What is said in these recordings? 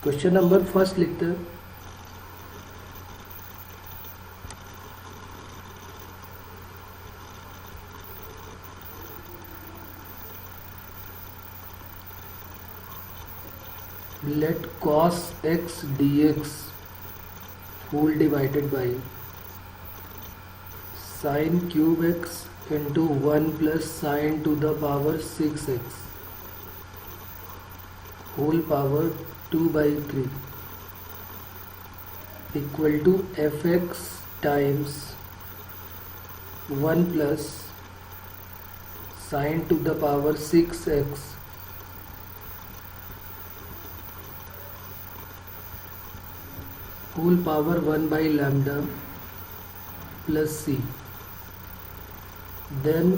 Question number first लिखते हैं। Let cos x dx whole divided by sin cube x into 1 plus sin to the power 6x whole power 2 by 3 equal to fx times 1 plus sin to the power 6x whole power 1 by lambda plus c. Then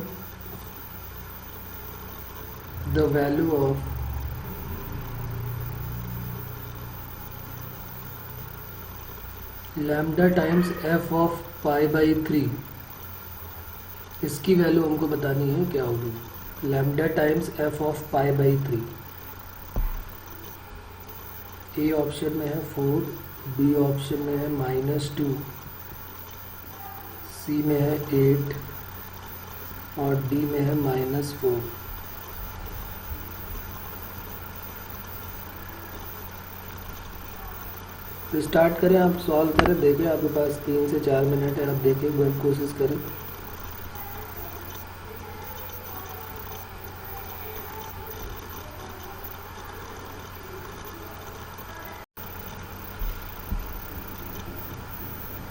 the value of lambda times f of pi by 3, इसकी value हमको बतानी है क्या होगी। Lambda times f of pi by 3, A option में है 4, B option में है -2, सी में है 8 और डी में है -4। तो स्टार्ट करें, आप सॉल्व करें, देखें आपके पास 3 से 4 मिनट है, आप देखें एक बार कोशिश करें।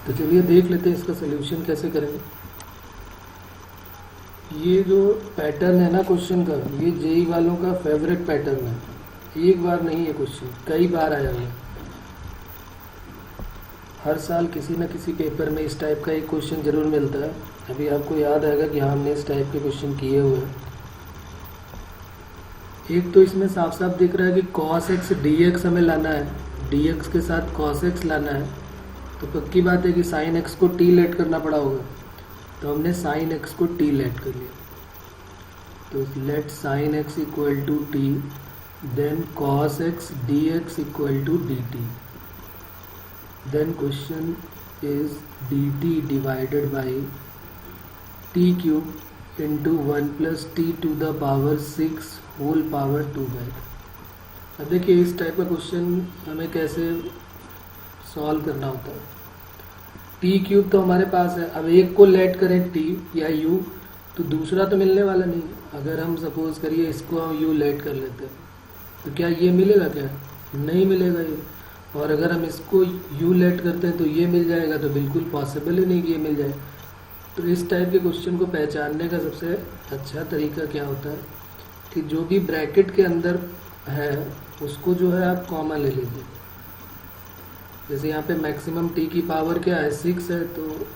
तो चलिए देख लेते हैं इसका सलूशन कैसे करेंगे। ये जो पैटर्न है ना क्वेश्चन का, ये जेई वालों का फेवरेट पैटर्न है। एक बार नहीं है क्वेश्चन, कई बार आया है। हर साल किसी न किसी पेपर में इस टाइप का एक क्वेश्चन जरूर मिलता है। अभी आपको याद आएगा कि हाँ हमने इस टाइप के क्वेश्चन किए हुए हैं। एक तो इसमें साफ साफ दिख रहा है कि cos x dx हमें लाना है, dx के साथ cos x लाना है, तो पक्की बात है कि sin x को t लेट करना पड़ा होगा। तो हमने sin x को t लेट कर लिया। तो let sin x equal to t, then cos x dx equal to dt। Then question is dt divided by t cube into 1 plus t to the power 6 whole power 2 by. अब देखिए इस type का question हमें कैसे solve करना होता है। T cube तो हमारे पास है, अब एक को लेट करें टी या यू तो दूसरा तो मिलने वाला नहीं है। अगर हम सपोज करिए इसको हम यू लेट कर लेते हैं तो क्या ये मिलेगा? क्या नहीं मिलेगा ये। और अगर हम इसको यू लेट करते हैं तो ये मिल जाएगा, तो बिल्कुल पॉसिबल ही नहीं कि ये मिल जाए। तो इस टाइप के क्वेश्चन को पहचानने का सबसे अच्छा तरीका क्या होता है कि जो भी ब्रैकेट के अंदर है उसको जो है आप कॉमन ले लीजिए। जैसे यहाँ पे मैक्सिमम t की पावर क्या है 6 है, तो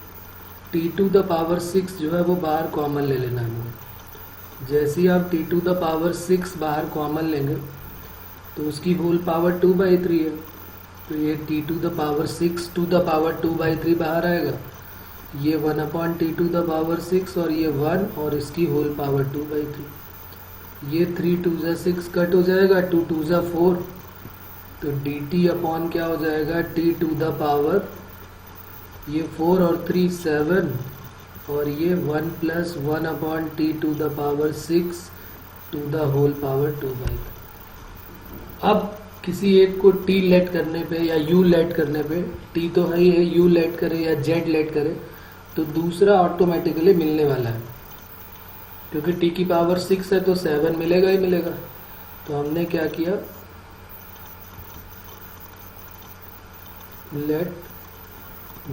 t टू द पावर 6 जो है वो बाहर कॉमन ले लेना है हमें। जैसे ही आप t टू द पावर 6 बाहर कॉमन लेंगे तो उसकी होल पावर 2 बाई 3 है, तो ये t to the power 6 to the power 2 by 3 बाहर आएगा। ये 1 upon t to the power 6 और ये 1 और इसकी होल पावर 2 बाई 3। ये 3 2 जा 6 कट हो जाएगा, 2 2 जा 4, तो dt अपॉन क्या हो जाएगा t टू द पावर ये 4 और 3 7 और ये 1 plus 1 upon t to the power 6 to the whole power 2 by. अब किसी एक को t लेट करने पे या u लेट करने पे, t तो है ही है, u लेट करे या z लेट करे तो दूसरा ऑटोमेटिकली मिलने वाला है, क्योंकि t की पावर 6 है तो 7 मिलेगा ही मिलेगा। तो हमने क्या किया, let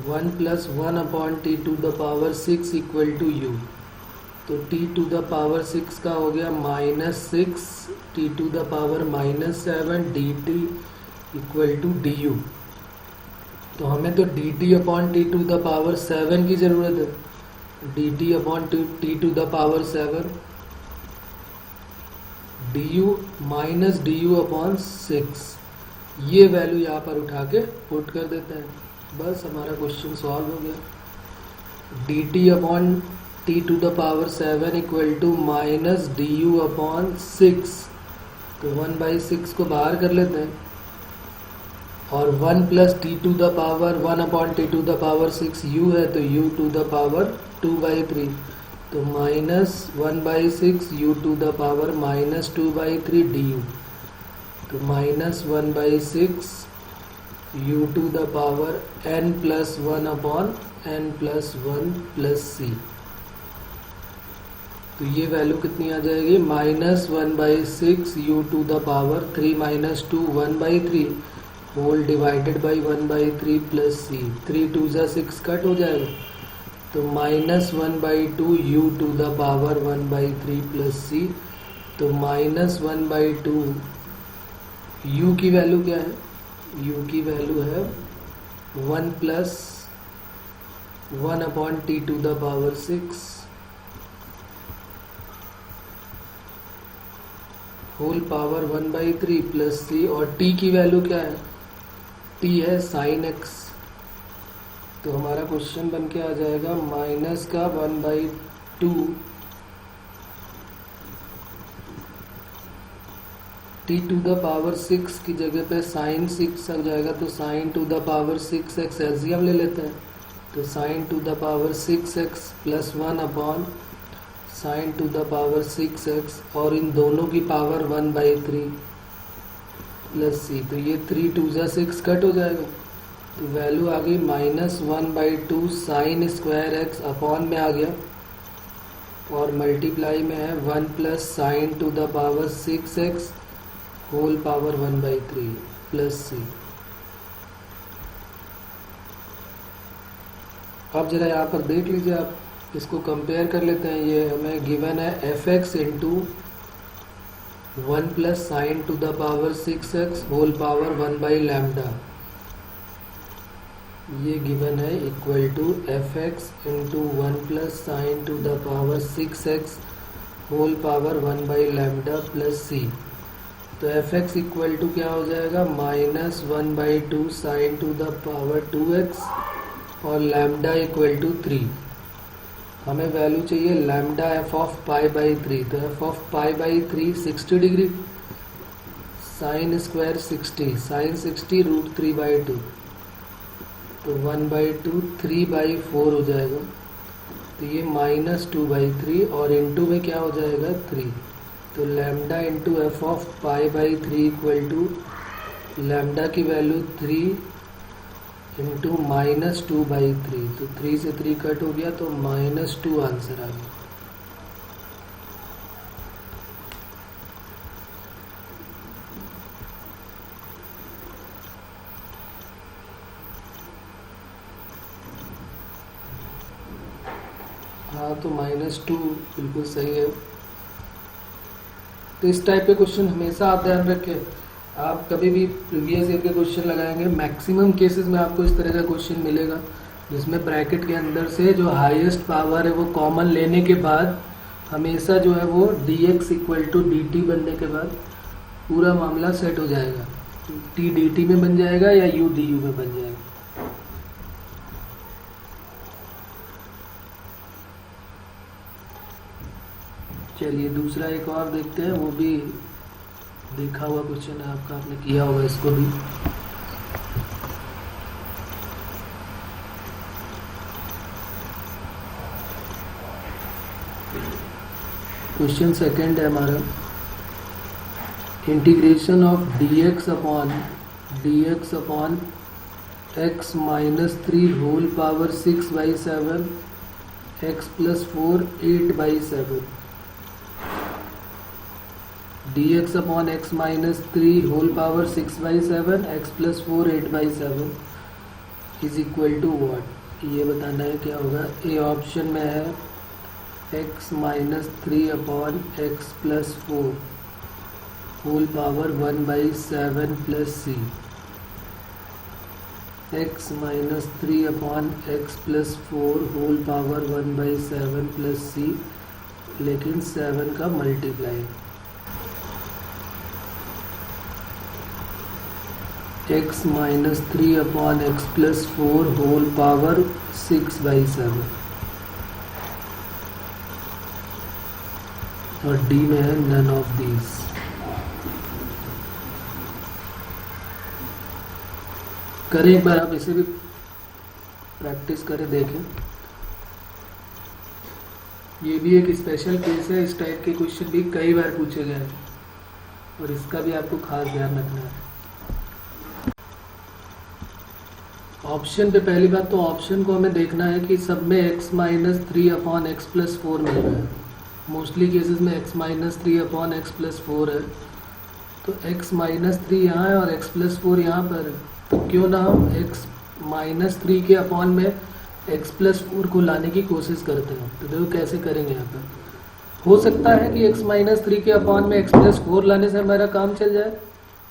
1 plus 1 upon t to the power 6 equal to u. तो t टू द पावर 6 का हो गया -6 t to the power -7 dt equal to du। तो हमें तो dt upon t to the power 7 की ज़रूरत है। dt upon t to the power 7 du minus du upon 6, ये वैल्यू यहाँ पर उठा के पुट कर देते हैं, बस हमारा क्वेश्चन सॉल्व हो गया। dt upon t to the power 7 equal to minus du upon 6, तो 1/6 को बाहर कर लेते हैं और 1 plus t to the power 1 upon t to the power 6 u है, तो यू टू द पावर 2/3, तो -1/6 u to the power -2/3 d u, तो -1/6 u to the power n+1 upon n+1 plus c. तो ये वैल्यू कितनी आ जाएगी, -1/6 u to the power 3 - 2 1/3 whole divided by 1/3 plus c. 3 2 जा 6 कट हो जाएगा, तो -1/2 u to the power 1/3 plus c. तो -1/2 यू की वैल्यू क्या है, यू की वैल्यू है 1 plus 1 upon t to the power 6 whole power 1/3 plus c. और t की वैल्यू क्या है, t है साइन x, तो हमारा क्वेश्चन बन के आ जाएगा माइनस का 1/2 टी टू द पावर 6 की जगह पे साइन 6 आ जाएगा, तो sign to the power 6x LCM ले लेते हैं, तो sign to the power 6x plus 1 upon sine to the power 6x, और इन दोनों की पावर 1/3 प्लस सी। तो ये 3 2 जा 6 कट हो जाएगा, तो वैल्यू आ गई -1/2 साइन स्क्वायर x अपॉन में आ गया, और मल्टीप्लाई में है 1 plus sine to the power 6x whole power 1/3 plus c. अब जरा यहाँ पर देख लीजिए, आप इसको कंपेयर कर लेते हैं। ये हमें गिवन है f(x) into 1 plus sine to the power 6x whole power 1/λ, ये गिवन है equal to f(x) into 1 plus sine to the power 6x whole power 1/λ plus c. तो f(x) इक्वल टू क्या हो जाएगा, -1/2 sign to the power 2x और λ equal to 3। हमें value चाहिए lambda f(π/3), तो f(π/3) 60 degree, sine square 60, sign 60 √3/2, तो 1/2 3/4 हो जाएगा, तो ये -2/3 और इंटू में क्या हो जाएगा 3, तो lambda into f(π/3) equal to lambda की वैल्यू 3 इंटू -2/3, तो 3 से 3 कट हो गया, तो -2 आंसर आ गया। हाँ, तो -2 बिल्कुल सही है। तो इस टाइप के क्वेश्चन हमेशा आप ध्यान रखें, आप कभी भी प्रीवियस ईयर के क्वेश्चन लगाएंगे, मैक्सिमम केसेस में आपको इस तरह का क्वेश्चन मिलेगा जिसमें ब्रैकेट के अंदर से जो हाईएस्ट पावर है वो कॉमन लेने के बाद हमेशा जो है वो dx इक्वल टू dt बनने के बाद पूरा मामला सेट हो जाएगा, t dt में बन जाएगा या u du में बन जाएगा। चलिए दूसरा एक और देखते हैं, वो भी देखा हुआ क्वेश्चन है आपका, आपने किया होगा इसको भी। क्वेश्चन सेकंड है हमारा, integration of dx upon x -3 whole power 6/7 x + 4 8/7, dx upon x -3 whole power 6/7 x + 4 8/7 is equal to what, ये बताना है क्या होगा। ए ऑप्शन में है x -3 upon x + 4 whole power 1/7 plus c, x -3 upon x + 4 whole power 1/7 plus c, लेकिन 7 का multiply, x -3 upon x + 4 whole power 6/7, और डी में है नन ऑफ दीज। करें एक बार, आप इसे भी प्रैक्टिस करें, देखें। ये भी एक स्पेशल केस है, इस टाइप के क्वेश्चन भी कई बार पूछे गए हैं और इसका भी आपको खास ध्यान रखना है। ऑप्शन पे पहली बात तो ऑप्शन को हमें देखना है कि सब में x माइनस 3/x+4 मिल रहा है। मोस्टली केसेस में x माइनस 3/x+4 है, तो x माइनस 3 यहाँ है और x+4 यहाँ पर है, तो क्यों ना हम x माइनस 3 के अपॉन में x+4 को लाने की कोशिश करते हैं। तो देखो कैसे करेंगे। यहाँ पर हो सकता है कि x माइनस 3 के अपॉन में x+4 लाने से हमारा काम चल जाए,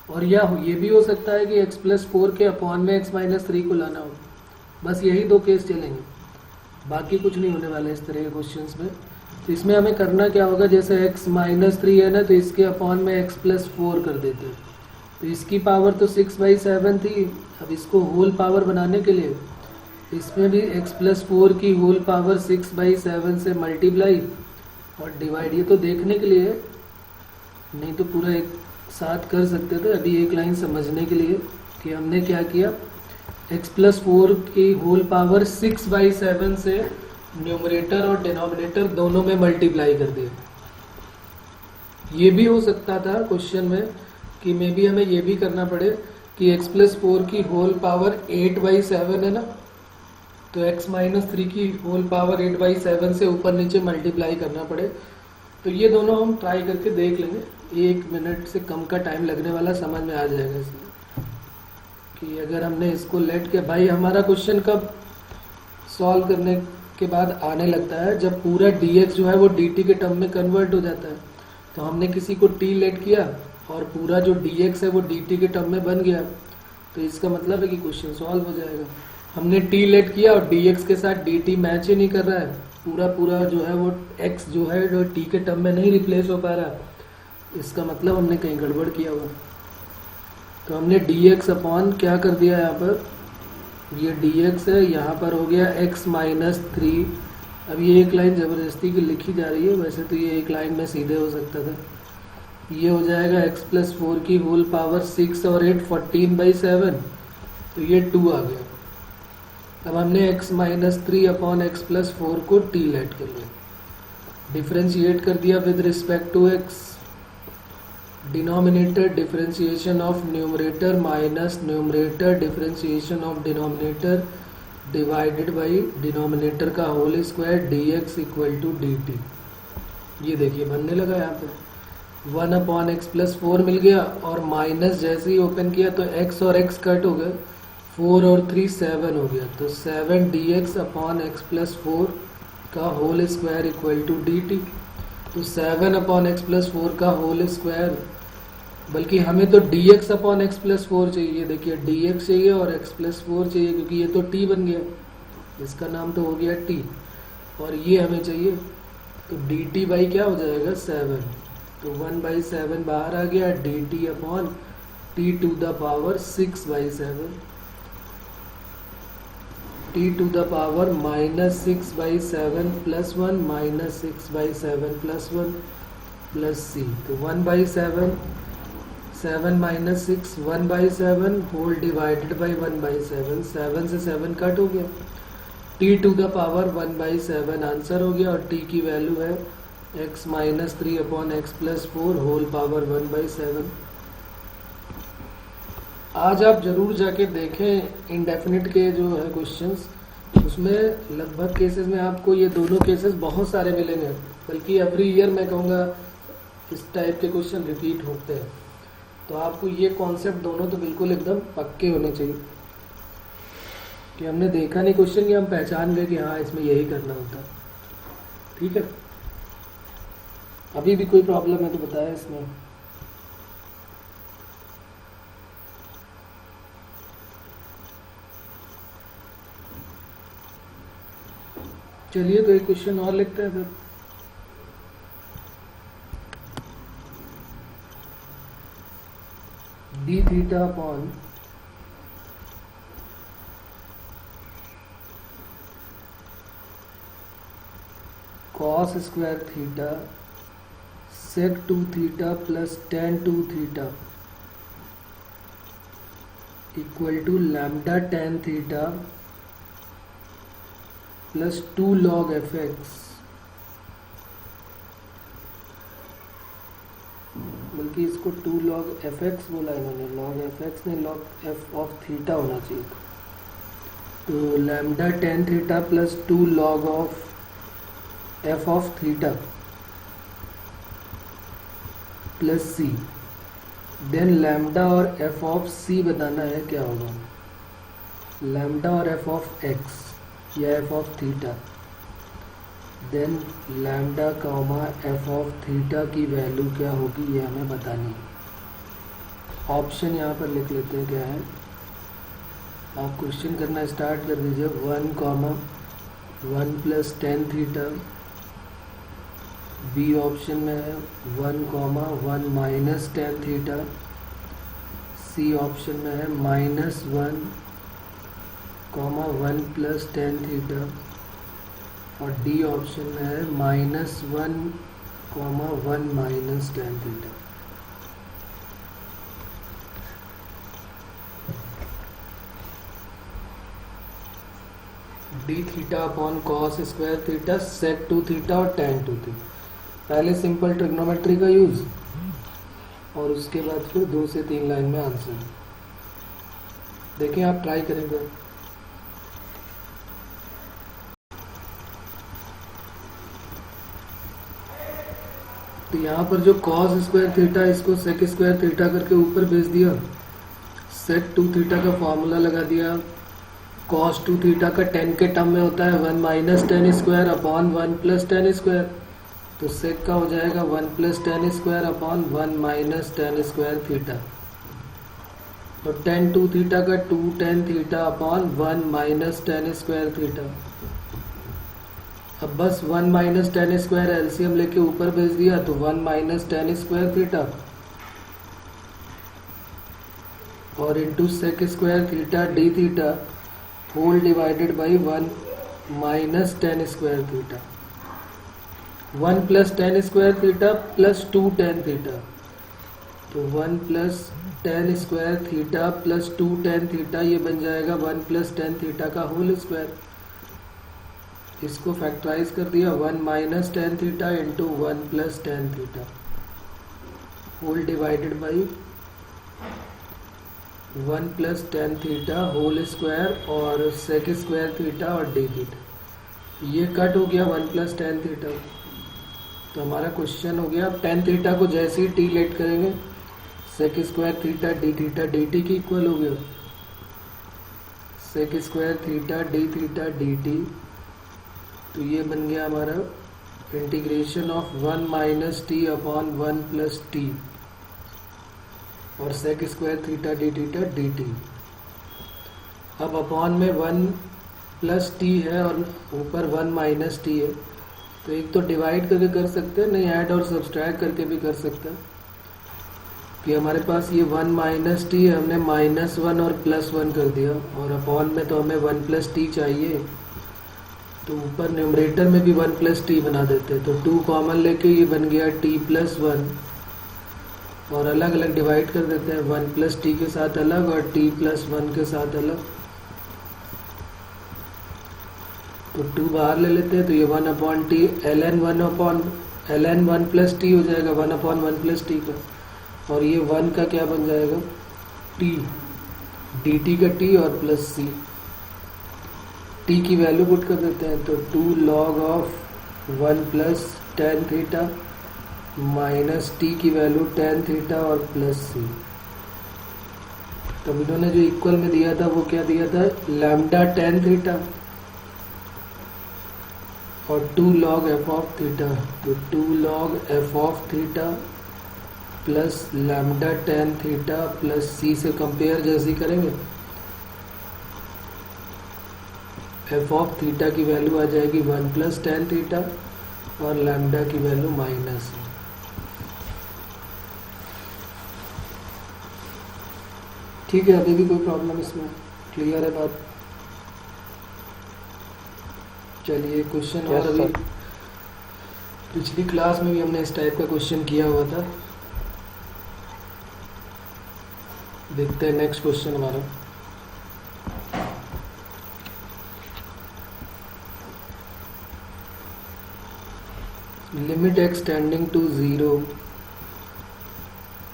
और या ये भी हो सकता है कि x+4 के अपॉन में x माइनस 3 को लाना हो। बस यही दो केस चलेंगे, बाकी कुछ नहीं होने वाला इस तरह के क्वेश्चंस में। तो इसमें हमें करना क्या होगा, जैसे x माइनस 3 है ना, तो इसके अपॉन में x+4 कर देते हैं। तो इसकी पावर तो 6/7 थी, अब इसको होल पावर बनाने के लिए इसमें भी x+4 की होल पावर 6/7 से मल्टीप्लाई और डिवाइड। ये तो देखने के लिए, नहीं तो पूरा एक साथ कर सकते थे। अभी एक लाइन समझने के लिए कि हमने क्या किया, x+4 की होल पावर 6/7 से न्यूमरेटर और डिनोमिनेटर दोनों में मल्टीप्लाई कर दिया। ये भी हो सकता था क्वेश्चन में कि मे बी हमें ये भी करना पड़े कि x+4 की होल पावर 8/7 है ना, तो x माइनस 3 की होल पावर 8/7 से ऊपर नीचे मल्टीप्लाई करना पड़े। तो ये दोनों हम ट्राई करके देख लेंगे, 1 मिनट से कम का टाइम लगने वाला, समझ में आ जाएगा इसमें कि अगर हमने इसको लेट के, भाई हमारा क्वेश्चन कब सॉल्व करने के बाद आने लगता है, जब पूरा dx जो है वो dt के टर्म में कन्वर्ट हो जाता है। तो हमने किसी को t लेट किया और पूरा जो dx है वो dt के टर्म में बन गया, तो इसका मतलब है कि क्वेश्चन सॉल्व हो जाएगा। हमने t लेट किया और dx के साथ dt मैच ही नहीं कर रहा है, पूरा जो है वो x जो है जो t के टर्म में नहीं रिप्लेस हो पा रहा, इसका मतलब हमने कहीं गड़बड़ किया हुआ। तो हमने dx अपॉन क्या कर दिया, यहाँ पर ये dx है, यहाँ पर हो गया x माइनस 3। अब ये एक लाइन ज़बरदस्ती की लिखी जा रही है, वैसे तो ये एक लाइन में सीधे हो सकता था। ये हो जाएगा x+4 की होल पावर 6 और 8 14/7, तो ये 2 आ गया। अब हमने x माइनस 3 अपॉन x+4 को t लेट कर लिया, डिफ्रेंशिएट कर दिया with respect to x। Denominator differentiation of numerator minus numerator differentiation of denominator divided by denominator का whole square dx equal to dt। ये देखिए बनने लगा, यहाँ पे 1 अपॉन x+4 मिल गया और माइनस जैसे ही ओपन किया तो x और x कट हो गए, 4 और 3 7 हो गया, तो 7 dx अपॉन x+4 का whole square equal to dt। तो 7 अपॉन x+4 का होल स्क्वायर, बल्कि हमें तो dx अपॉन x+4 चाहिए। देखिए dx चाहिए और x+4 चाहिए, क्योंकि ये तो t बन गया, इसका नाम तो हो गया t, और ये हमें चाहिए। तो dt बाई क्या हो जाएगा 7, तो 1/7 बाहर आ गया, dt upon t to the power 6/7, t to the power minus 6/7 plus 1 minus 6/7 plus 1 plus c। तो 1/7, 7 माइनस 6 1/7 होल डिवाइडेड बाई 1/7, 7 से 7 कट हो गया, t to the power 1/7 answer हो गया, और t की वैल्यू है x minus 3 upon x+4 whole power 1/7। आज आप जरूर जाके देखें इंडेफिनिट के जो है क्वेश्चंस, उसमें लगभग केसेस में आपको ये दोनों केसेस बहुत सारे मिलेंगे, बल्कि एवरी ईयर मैं कहूँगा इस टाइप के क्वेश्चन रिपीट होते हैं। तो आपको ये कॉन्सेप्ट दोनों तो बिल्कुल एकदम पक्के होने चाहिए कि हमने देखा नहीं क्वेश्चन कि हम पहचान गए कि हाँ इसमें यही करना होता है। ठीक है, अभी भी कोई प्रॉब्लम है तो बताया इसमें। चलिए तो एक क्वेश्चन और लिखते हैं फिर। D theta upon cos square theta sec 2 theta plus tan 2 theta equal to lambda tan theta plus 2 log f x, बल्कि इसको 2 log एफ एक्स बोला इन्होंने, log एफ एक्स नहीं, log एफ ऑफ थीटा होना चाहिए। तो lambda tan theta plus 2 log of f of theta plus c, then lambda और f of c बताना है क्या होगा, लैम्डा और एफ ऑफ एक्स या F of theta, then lambda comma F of theta की वैल्यू क्या होगी ये हमें बतानी है। ऑप्शन यहाँ पर लिख लेते हैं क्या है, आप क्वेश्चन करना स्टार्ट कर दीजिए। 1 comma 1 plus tan theta, B option में है 1 comma 1 minus tan theta, C option में है -1 कॉमा 1 प्लस टेन थीटा, और डी ऑप्शन में है -1 comma 1 minus tan theta. D theta upon cos square theta, sec two theta और tan two theta. पहले simple trigonometry का यूज और उसके बाद फिर 2 से 3 लाइन में आंसर। देखिए आप ट्राई करेंगे। तो यहाँ पर जो कॉस स्क्वायर थीटा इसको सेक स्क्वायर थीटा करके ऊपर भेज दिया, सेक टू थीटा का फॉर्मूला लगा दिया, कॉस टू थीटा का 10 के टर्म में होता है 1 minus tan square upon 1 plus tan square, तो सेक का हो जाएगा 1 plus tan square upon 1 minus tan square theta, तो टेन टू थीटा का 2 tan theta upon 1 minus tan square theta. अब बस 1 माइनस टेन स्क्वायर एलसीएम लेके ऊपर भेज दिया, तो 1 माइनस टेन स्क्वायर थीटा और into sec square theta d theta whole divided by 1 minus tan square theta, 1 plus tan square theta plus 2 tan theta, तो 1 plus tan square theta plus 2 tan theta, ये बन जाएगा 1 plus tan theta का whole square. इसको factorize कर दिया, 1 minus tan theta into 1 plus tan theta whole divided by 1 plus tan theta whole square और sec square theta और D theta. ये कट हो गया 1 प्लस टेन थीटा, तो हमारा क्वेश्चन हो गया। टेन थीटा को जैसे ही टी लेट करेंगे sec square theta d t की इक्वल हो गया, sec square theta d t, तो ये बन गया हमारा इंटीग्रेशन ऑफ 1 माइनस टी अपॉन 1 प्लस टी और sec square theta d t. अब अपॉन में 1 प्लस टी है और ऊपर 1 माइनस टी है, तो एक तो डिवाइड करके कर सकते हैं, नहीं ऐड और सब्सट्रैक्ट करके भी कर सकते हैं। कि हमारे पास ये 1 माइनस टी है, हमने -1 और +1 कर दिया, और अपॉन में तो हमें 1 प्लस टी चाहिए, तो ऊपर न्यूमरेटर में भी 1 प्लस टी बना देते हैं, तो 2 कॉमन लेके ये बन गया t प्लस 1, और अलग अलग डिवाइड कर देते हैं, 1 प्लस टी के साथ अलग और t प्लस 1 के साथ अलग, तो 2 बाहर ले लेते हैं, तो ये 1 upon T ln 1 plus T हो जाएगा 1 अपॉन 1 प्लस टी का, और ये 1 का क्या बन जाएगा t, dt का t और प्लस c, t की वैल्यू पुट कर देते हैं, तो 2 log of 1 plus tan theta minus T की वैल्यू टेन थीटा और प्लस सी। तब इन्होंने जो इक्वल में दिया था वो क्या दिया था, लैम्डा टेन थीटा और 2 log एफ ऑफ थीटा, तो 2 log f of theta plus lambda tan theta plus c से कंपेयर जैसे करेंगे, एफ ऑफ थीटा की वैल्यू आ जाएगी 1 प्लस टेन थीटा और लैम्डा की वैल्यू माइनस। ठीक है, अभी भी कोई प्रॉब्लम इसमें, क्लियर है बात? चलिए क्वेश्चन और अभी पिछली क्लास में भी हमने इस टाइप का क्वेश्चन किया हुआ था, देखते हैं नेक्स्ट क्वेश्चन हमारा। Limit x tending to 0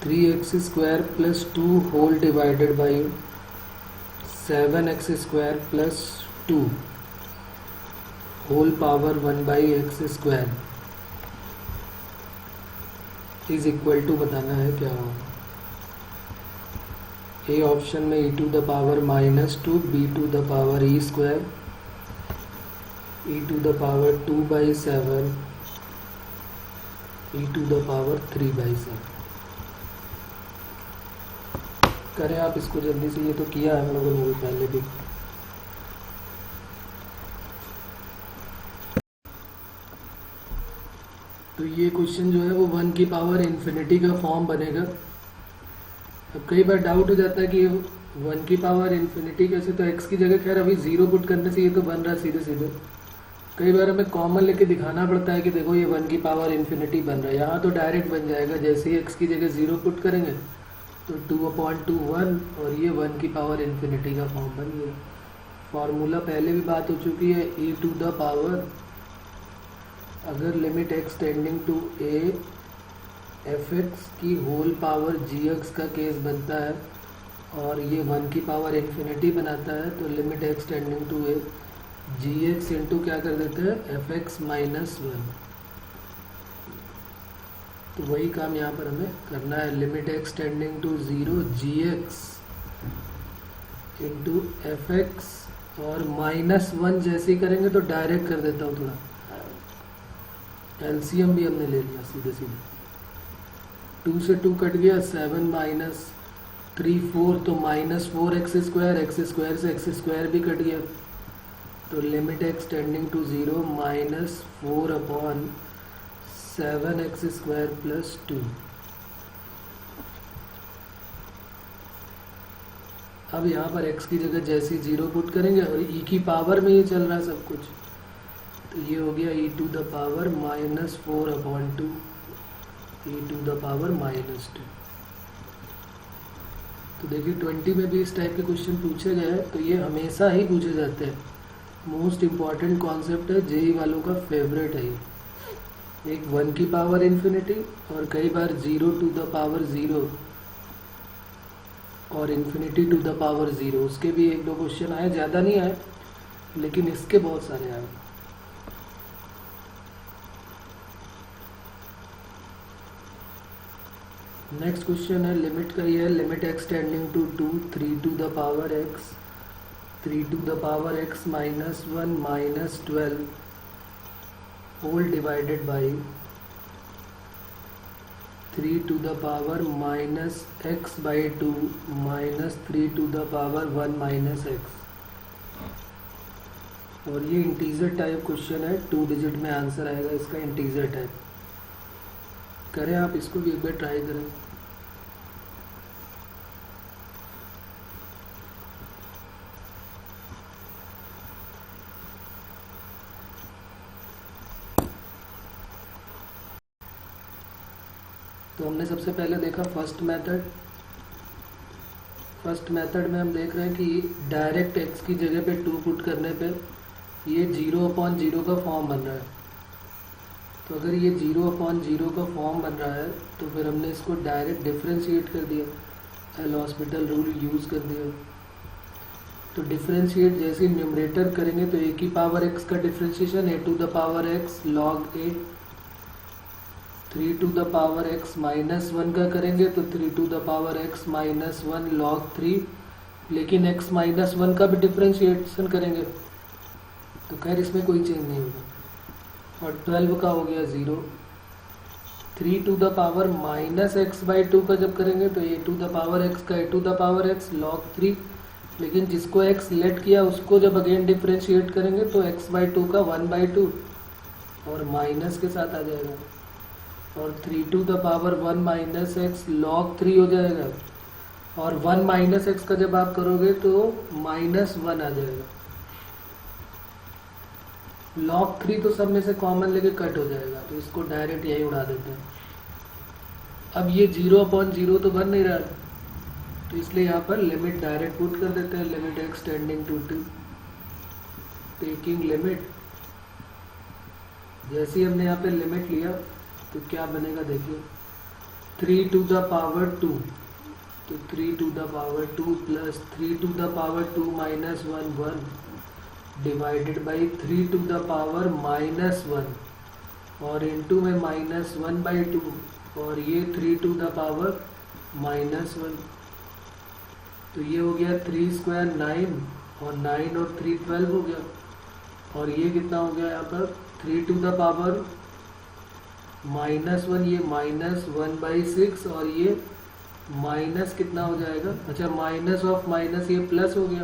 3x square plus 2 whole divided by 7x square plus 2 whole power 1 by x square is equal to बताना है क्या होगा। ए ऑप्शन में e to the power -2 b to the power e square e to the power 2/7 e to the power 3/7। करें आप इसको जल्दी से, ये तो किया है हम लोगों ने पहले भी। तो ये क्वेश्चन जो है वो 1 की पावर इन्फिनिटी का फॉर्म बनेगा। अब कई बार डाउट हो जाता है कि 1 की पावर इन्फिनिटी कैसे, तो x की जगह खैर अभी 0 पुट करने से ये तो बन रहा है सीधे सीधे। कई बार हमें कॉमन लेके दिखाना पड़ता है कि देखो ये 1 की पावर इन्फिनिटी बन रहा है। यहाँ तो डायरेक्ट बन जाएगा, जैसे ही x की जगह 0 पुट करेंगे तो 2/2 1 और ये 1 की पावर इन्फिनिटी का फॉर्म बन गया। फार्मूला पहले भी बात हो चुकी है, e टू द पावर, अगर limit x tending to a fx की होल पावर gx का केस बनता है और ये 1 की पावर इन्फिनिटी बनाता है, तो limit x tending to a gx into क्या कर देते हैं fx -1। तो वही काम यहाँ पर हमें करना है। Limit x tending to 0 gx into fx और -1 जैसे ही करेंगे तो डायरेक्ट कर देता हूँ, थोड़ा एलसीएम भी हमने ले लिया सीधे सीधे। 2 से 2 कट गया, 7 - 3 4, तो -4x स्क्वायर से x स्क्वायर भी कट गया, तो limit x tending to 0 -4/7x square plus 2। अब यहाँ पर x की जगह जैसे 0 पुट करेंगे और e की पावर में ये चल रहा है सब कुछ, तो ये हो गया e to the power -4/2 e to the power -2। तो देखिए 20 में भी इस टाइप के क्वेश्चन पूछे गए हैं, तो ये हमेशा ही पूछे जाते हैं। मोस्ट इम्पॉर्टेंट कॉन्सेप्ट है, जेई वालों का फेवरेट है ये। एक 1 की पावर इन्फिनिटी और कई बार 0 टू द पावर 0 और इन्फिनिटी टू द पावर 0, उसके भी 1-2 क्वेश्चन आए, ज़्यादा नहीं आए लेकिन इसके बहुत सारे आए। नेक्स्ट क्वेश्चन है लिमिट का, ये है limit x tending to 2 3 to the power x 3 to the power x -1 -12 whole divided by 3 to the power -x/2 -3 to the power 1 -x। और ये इंटीजर टाइप क्वेश्चन है, 2 डिजिट में आंसर आएगा इसका, इंटीजर टाइप। करें आप इसको भी एक बार ट्राई करें। तो हमने सबसे पहले देखा फर्स्ट मेथड। फर्स्ट मेथड में हम देख रहे हैं कि डायरेक्ट x की जगह पे 2 पुट करने पे ये 0/0 का फॉर्म बन रहा है। तो अगर ये 0/0 का फॉर्म बन रहा है तो फिर हमने इसको डायरेक्ट डिफ्रेंशिएट कर दिया, एल हॉस्पिटल रूल यूज़ कर दिया। तो डिफ्रेंशिएट जैसे न्यूमरेटर करेंगे तो a की पावर x का differentiation a to the power x log a, 3 to the power x -1 का करेंगे तो 3 to the power x -1 log 3, लेकिन x -1 का भी डिफ्रेंशिएशन करेंगे तो खैर इसमें कोई चेंज नहीं होगा। और 12 का हो गया 0। 3 टू द पावर -x/2 का जब करेंगे तो a to the power x का a to the power x log 3, लेकिन जिसको x लेट किया उसको जब अगेन डिफ्रेंशिएट करेंगे तो x/2 का 1/2 और माइनस के साथ आ जाएगा, और 3 to the power 1 - x log 3 हो जाएगा। और 1 - x का जब आप करोगे तो -1 आ जाएगा। log 3 तो सब में से कॉमन लेके कट हो जाएगा, तो इसको डायरेक्ट यही उड़ा देते हैं। अब ये 0/0 तो बन नहीं रहा, तो इसलिए यहाँ पर लिमिट डायरेक्ट पुट कर देते हैं। Limit x tending to 2 taking limit जैसे ही हमने यहाँ पे लिमिट लिया तो क्या बनेगा देखिए, 3 to the power 2, तो 3 to the power 2 plus 3 to the power 2 minus 1 divided by 3 to the power minus 1 और इनटू में माइनस 1/2 और ये 3 to the power माइनस 1, तो ये हो गया 3 स्क्वायर 9 और 9 और 3 12 हो गया। और ये कितना हो गया यहाँ पर 3 to the power माइनस 1, ये माइनस 1/6 और ये माइनस कितना हो जाएगा, अच्छा माइनस ऑफ माइनस ये प्लस हो गया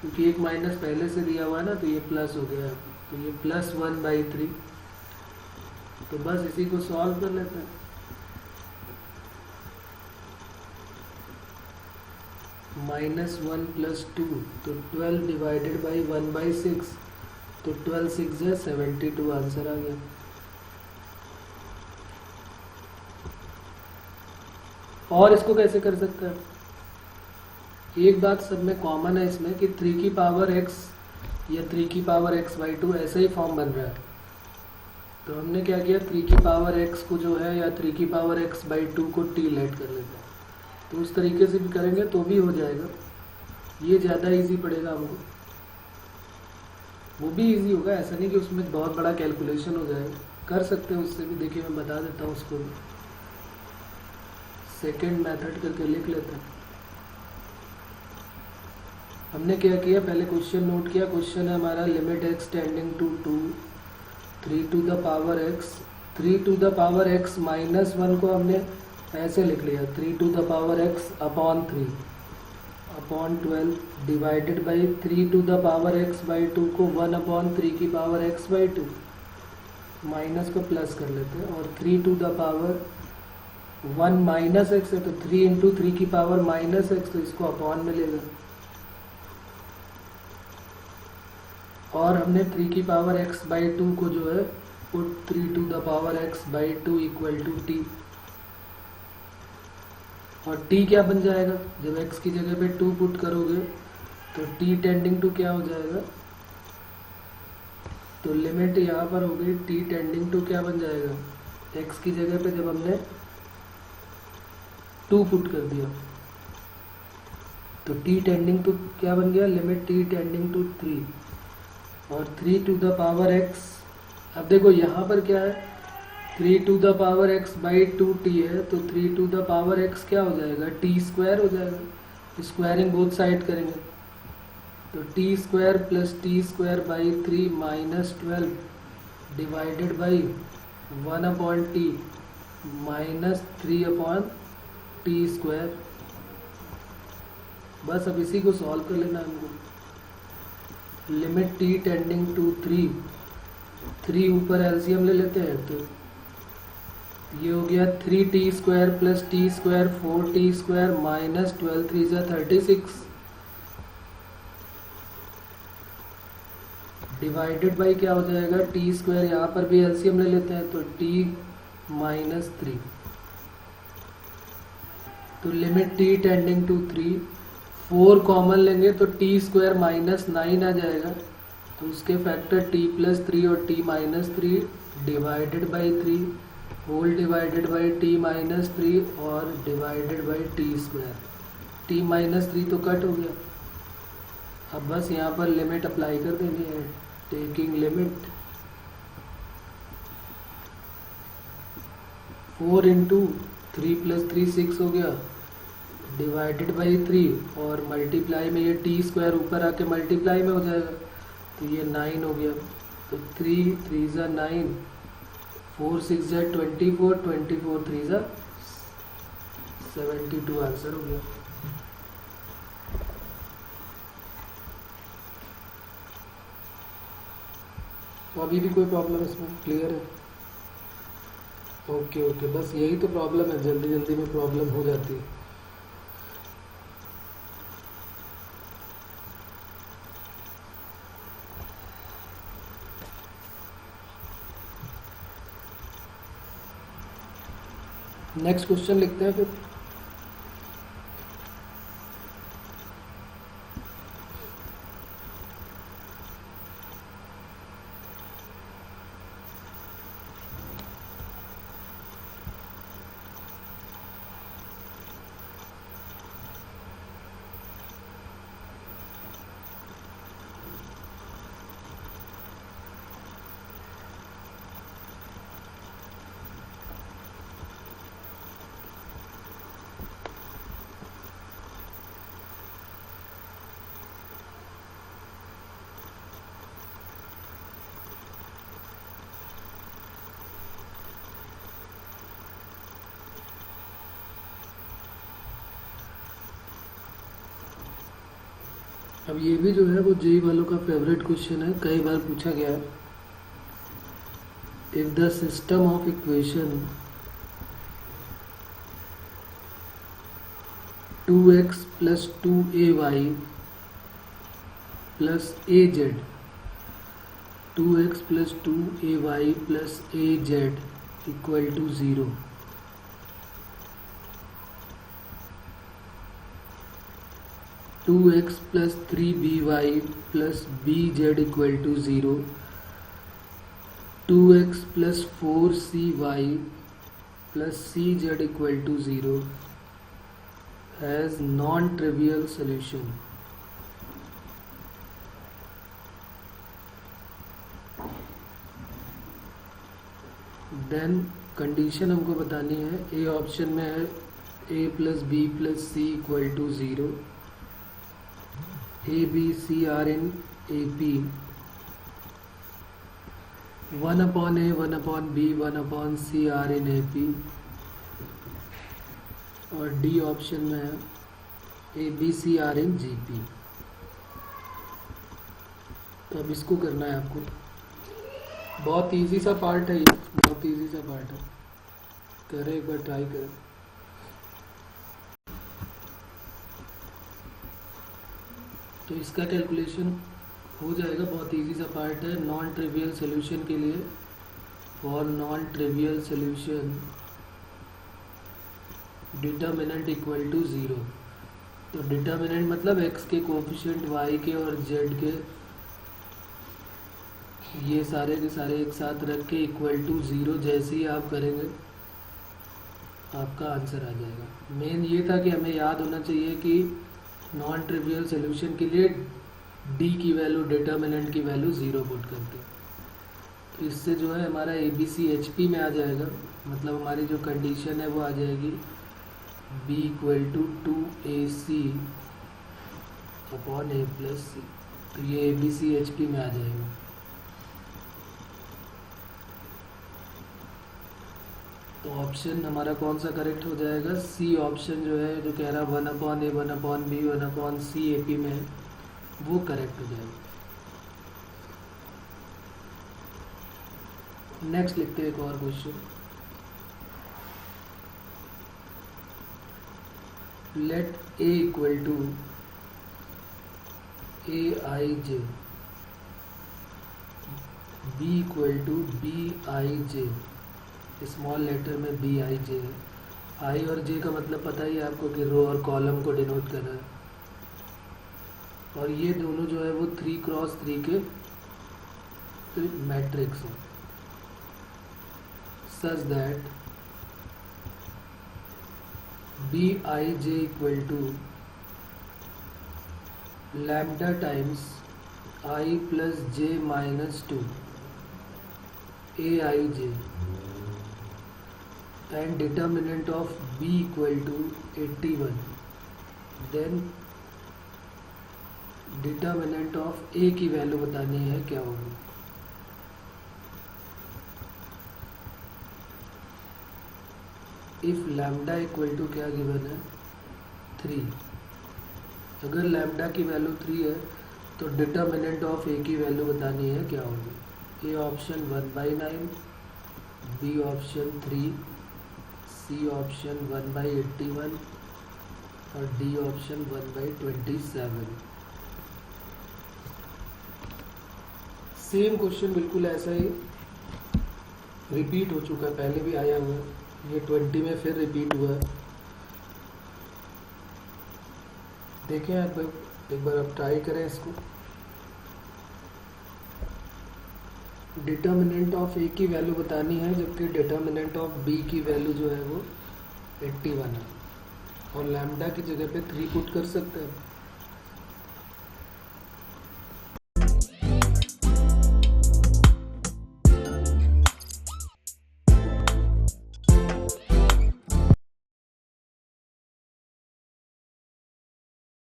क्योंकि एक माइनस पहले से दिया हुआ है ना, तो ये प्लस हो गया, तो ये प्लस 1/3। तो बस इसी को सॉल्व कर लेते हैं। -1 + 2 तो 12 डिवाइडेड बाई 1/6, तो 12 6 है 72 आंसर आ गया। और इसको कैसे कर सकते हैं, एक बात सब में कॉमन है इसमें कि 3 की पावर x या 3 की पावर x/2 ऐसा ही फॉर्म बन रहा है। तो हमने क्या किया, 3 की पावर x को जो है या 3 की पावर x/2 को t लेट कर लेते हैं। तो उस तरीके से भी करेंगे तो भी हो जाएगा, ये ज़्यादा इजी पड़ेगा हमको, वो भी इजी होगा, ऐसा नहीं कि उसमें बहुत बड़ा कैलकुलेशन हो जाएगा, कर सकते हैं उससे भी। देखिए मैं बता देता हूँ उसको भी, सेकेंड मेथड करके लिख लेते हैं। हमने क्या किया, पहले क्वेश्चन नोट किया। क्वेश्चन है हमारा limit x tending to 2 3 to the power x, 3 to the power x minus 1 को हमने ऐसे लिख लिया, 3 to the power x upon 3 upon 12 divided by 3 to the power x/2 को 1/3 की पावर x/2, माइनस को प्लस कर लेते हैं। और 3 to the power 1 minus x है, तो 3 इंटू 3 की पावर माइनस x, तो इसको अपॉन में लेगा। और हमने 3 की पावर x/2 को जो है put 3 to the power x/2 equal to t। और t क्या बन जाएगा, जब x की जगह पे 2 पुट करोगे तो t टेंडिंग टू क्या हो जाएगा, तो लिमिट यहाँ पर हो गई t टेंडिंग टू क्या बन जाएगा, x की जगह पे जब हमने 2 पुट कर दिया तो t टेंडिंग टू क्या बन गया, लिमिट t टेंडिंग टू 3 और 3 to the power x। अब देखो यहाँ पर क्या है, 3 to the power x/2 t है, तो 3 to the power x क्या हो जाएगा, t² हो जाएगा। स्क्वायरिंग बोथ साइड करेंगे तो t² + t²/3 minus 12 divided by 1/t minus 3/t²। बस अब इसी को सॉल्व कर लेना हमको। लिमिट t टेंडिंग टू 3 ऊपर एलसीएम ले लेते हैं, तो ये हो गया 3t² + t² 4t² minus 12 3 = 36 divided by क्या हो जाएगा, t², यहाँ पर भी एलसीएम ले लेते हैं, तो t माइनस 3। तो limit t tending to 3, 4 common लेंगे तो t² माइनस 9 आ जाएगा, तो उसके फैक्टर t + 3 और t minus 3 divided by 3 whole divided by t minus 3 और divided by t²। t minus 3 तो कट हो गया। अब बस यहाँ पर लिमिट अप्लाई कर देनी है, टेकिंग लिमिट 4 इंटू 3 + 3 6 हो गया डिवाइडेड बाई 3 और मल्टीप्लाई में ये t² ऊपर आके मल्टीप्लाई में हो जाएगा, तो ये 9 हो गया। तो 3 3 = 9, 4 6 = 24, 24 3 = 72 आंसर हो गया। तो अभी भी कोई प्रॉब्लम इसमें क्लियर है? ओके ओके, बस यही तो प्रॉब्लम है, जल्दी जल्दी में प्रॉब्लम हो जाती है। नेक्स्ट क्वेश्चन लिखते हैं फिर। अब ये भी जो है वो जेई वालों का फेवरेट क्वेश्चन है, कई बार पूछा गया है। If the system of equation 2x plus 2ay plus az 2x plus 2ay plus az equal to 0, two x plus 3by plus bz equal to 0, 2x plus 4cy plus cz equal to 0 has non-trivial solution. Then condition हमको बतानी है। A option में है a plus B plus C equal to 0, A B C are in A P, 1/a 1/b 1/c are in A P, और D option में है A B C are in G P. तो अब इसको करना है आपको। बहुत इजी सा पार्ट है ये, बहुत इजी सा पार्ट है, करें एक बार, ट्राई करें। तो इसका कैलकुलेशन हो जाएगा, बहुत इजी सा पार्ट है। नॉन ट्रिवियल सोल्यूशन के लिए, for non trivial solution determinant equal to 0। तो डिटर्मिनेंट मतलब x के कोफिशिएंट, y के और z के, ये सारे के सारे एक साथ रख के इक्वल टू 0 जैसे ही आप करेंगे आपका आंसर आ जाएगा। मेन ये था कि हमें याद होना चाहिए कि नॉन ट्रिवियल सोल्यूशन के लिए d की वैल्यू, डिटर्मिनेंट की वैल्यू 0 पुट करके, तो इससे जो है हमारा ABCHP में आ जाएगा। मतलब हमारी जो कंडीशन है वो आ जाएगी b इक्वल टू 2AC अपॉन a प्लस सी। तो ये ABCHP में आ जाएगा। तो ऑप्शन हमारा कौन सा करेक्ट हो जाएगा? सी ऑप्शन जो है, जो कह रहा 1/a 1/b 1/c AP में है, वो करेक्ट हो जाएगा। नेक्स्ट लिखते हैं एक और question. Let a equal to aij, b equal to bij, small letter में bij है। i और j का मतलब पता ही है आपको कि रो और कॉलम को डिनोट कर रहा है, और ये दोनों जो है वो 3x3 के मैट्रिक्स हैं। Such that bij equal to lambda times i plus j minus 2 aij, and determinant of b equal to 81, then determinant of a की वैल्यू बतानी है क्या होगी। इफ लैम्डा इक्वल टू क्या गिवन है 3, अगर लैम्डा की वैल्यू 3 है तो डिटर्मिनेंट ऑफ a की वैल्यू बतानी है क्या होगी। A option 1/9, B option 3, C option 1/81 और डी ऑप्शन 1/27। सेम क्वेश्चन बिल्कुल ऐसा ही रिपीट हो चुका है, पहले भी आया हुआ है, ये 20 में फिर रिपीट हुआ है। देखें आप एक बार, आप ट्राई करें इसको। डिटर्मिनेंट ऑफ ए की वैल्यू बतानी है, जबकि डिटर्मिनेंट ऑफ बी की वैल्यू जो है वो 81 है, और लैम्डा की जगह पे 3 पुट कर सकते हैं।